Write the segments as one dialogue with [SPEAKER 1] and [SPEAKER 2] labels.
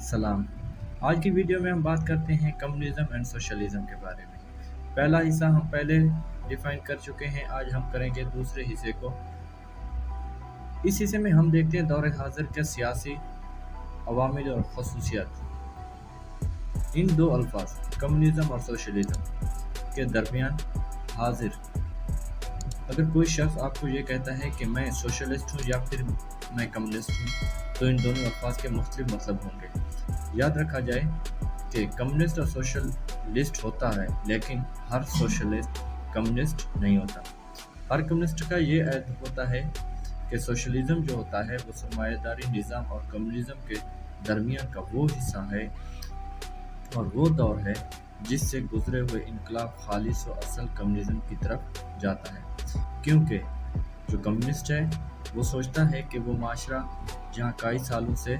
[SPEAKER 1] सलाम। आज की वीडियो में हम बात करते हैं कम्युनिज्म एंड सोशलिज्म के बारे में। पहला हिस्सा हम पहले डिफाइन कर चुके हैं, आज हम करेंगे दूसरे हिस्से को। इस हिस्से में हम देखते हैं दौर हाजिर के सियासी अवामिल और खसूसियात। इन दो अल्फाज कम्युनिज्म और सोशलिज्म के दरमियान हाजिर अगर कोई शख्स आपको ये कहता है कि मैं सोशलिस्ट हूँ या फिर मैं कम्युनिस्ट हूँ, तो इन दोनों अल्फाज के मुख्तलिफ मतलब होंगे। याद रखा जाए कि कम्युनिस्ट और सोशलिस्ट होता है, लेकिन हर सोशलिस्ट कम्युनिस्ट नहीं होता। हर कम्युनिस्ट का ये अर्थ होता है कि सोशलिज्म जो होता है वो सरमायादारी निज़ाम और कम्युनिज्म के दरमियान का वो हिस्सा है और वो दौर है जिससे गुजरे हुए इनकलाब खालिस व असल कम्युनिज्म की तरफ जाता है। क्योंकि जो कम्युनिस्ट है वो सोचता है कि वो माशरा जहाँ कई सालों से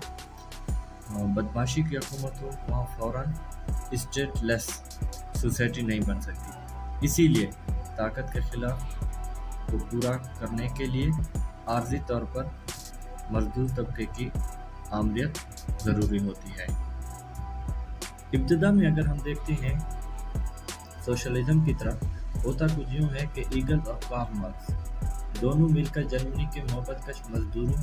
[SPEAKER 1] बदमाशी की हुकूमत हो, वहाँ फ़ौरन स्टेटलेस सोसाइटी नहीं बन सकती। इसीलिए ताकत के खिलाफ को पूरा करने के लिए आर्जी तौर पर मजदूर तबके की आमरीत ज़रूरी होती है। इब्तिदा में अगर हम देखते हैं सोशलिज्म की तरफ, होता कुछ यूँ है कि ईगल्स और कार्ल मार्क्स दोनों मिलकर जर्मनी के मोहब्बतकश मजदूरों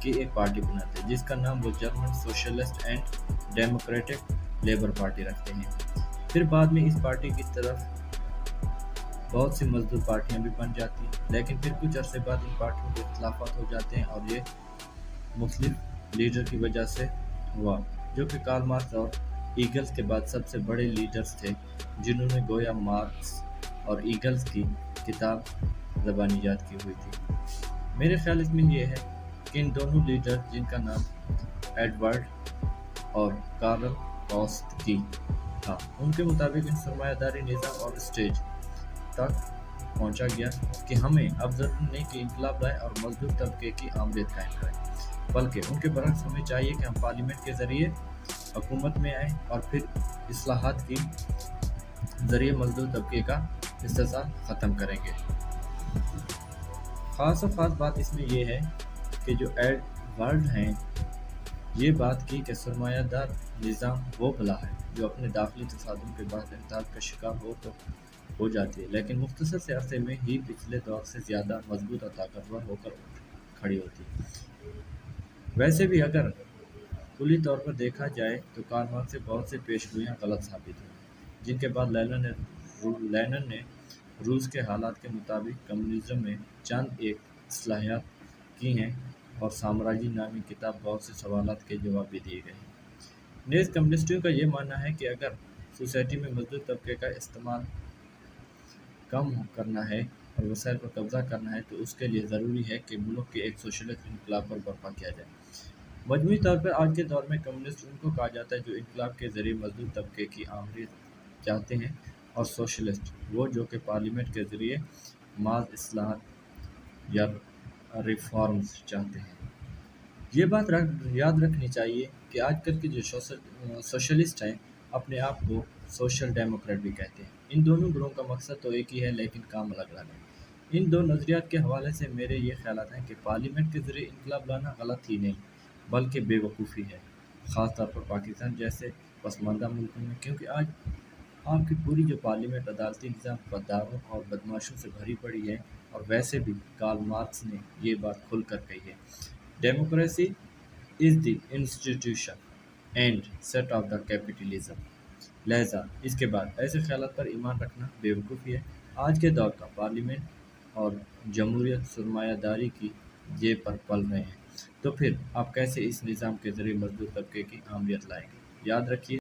[SPEAKER 1] की एक पार्टी बनाते हैं जिसका नाम वो German socialist and democratic labour party रखते हैं। फिर बाद में इस पार्टी की तरफ बहुत सी मजदूर पार्टियां भी बन जाती हैं, लेकिन फिर कुछ अरसे बाद इन पार्टियों के इख्तलाफात हो जाते हैं और ये मुख्तलिफ लीडर की वजह से हुआ, जो कि कार्ल मार्क्स और ईगल्स के बाद सबसे बड़े लीडर्स थे जिन्होंने गोया मार्क्स और ईगल्स की किताब ज़बानी याद की हुई थी। मेरे ख्याल इसमें यह है कि इन दोनों लीडर जिनका नाम एडवर्ड और कार्ल कौस्की था, उनके मुताबिक इन सरमायादारी निज़ाम और स्टेज तक पहुंचा गया कि हमें अब ज़रूरत नहीं कि इनकलाब लाए और मजदूर तबके की आमदीद कायम करें, बल्कि उनके बरक्स हमें चाहिए कि हम पार्लियामेंट के ज़रिए हुकूमत में आए और फिर इस्लाहात की ज़रिए मजदूर तबके का इस्तेसाल ख़त्म करेंगे। ख़ास बात इसमें यह है कि जो एडवर्ड हैं ये बात की कि सरमायादार निज़ाम वो भला है जो अपने दाखिली तसादुम के बाद इंतहाल का शिकार हो जाती है, लेकिन मुख्तसर से अरसे में ही पिछले दौर से ज़्यादा मजबूत और ताकतवर होकर उठ खड़ी होती है। वैसे भी अगर कुली तौर पर देखा जाए तो कार्ल मार्क्स से बहुत से पेशगोइयाँ गलत साबित हुई, जिनके बाद लेनिन ने रूस के हालात के मुताबिक कम्युनिज्म में चंद एक इस्लाहात की हैं और साम्राज्य नामी किताब बहुत से सवालात के जवाब भी दिए गए हैं। नेज़ कम्युनिस्टों का ये मानना है कि अगर सोसाइटी में मजदूर तबके का इस्तेमाल कम करना है और वसाइल पर कब्जा करना है तो उसके लिए ज़रूरी है कि मुल्क के एक सोशलिस्ट इनकलाब पर बर्पा किया जाए। मजमूई तौर पर आज के दौर में कम्युनिस्ट उनको कहा जाता है जो इनकलाब के ज़रिए मजदूर तबके की आमरीत चाहते हैं, और सोशलिस्ट वो जो कि पार्लियामेंट के ज़रिए माज इस्लाहात या रिफॉर्म्स चाहते हैं। ये बात याद रखनी चाहिए कि आजकल के जो सोशलिस्ट हैं अपने आप को सोशल डेमोक्रेट भी कहते हैं। इन दोनों ग्रोहों का मकसद तो एक ही है, लेकिन काम अलग अलग है। इन दो नज़रियात के हवाले से मेरे ये ख्यालात हैं कि पार्लियामेंट के ज़रिए इनकलाब लाना गलत ही नहीं बल्कि बेवकूफ़ी है, ख़ास तौर पर पाकिस्तान जैसे पसमानदा मुल्कों में, क्योंकि आज आपकी पूरी जो पार्लियामेंट अदालती निज़ाम गद्दारों और बदमाशों से भरी पड़ी है। और वैसे भी कार्ल मार्क्स ने ये बात खुल कर कही है, democracy is the institution and set of the capitalism. लिहाजा इसके बाद ऐसे ख्यालात पर ईमान रखना बेवकूफ़ी है। आज के दौर का पार्लियामेंट और जमहूरियत सरमायादारी की जेब पर पल रहे हैं, तो फिर आप कैसे इस निज़ाम के ज़रिए मजदूर तबके की आमरीत लाएंगे। याद रखिए।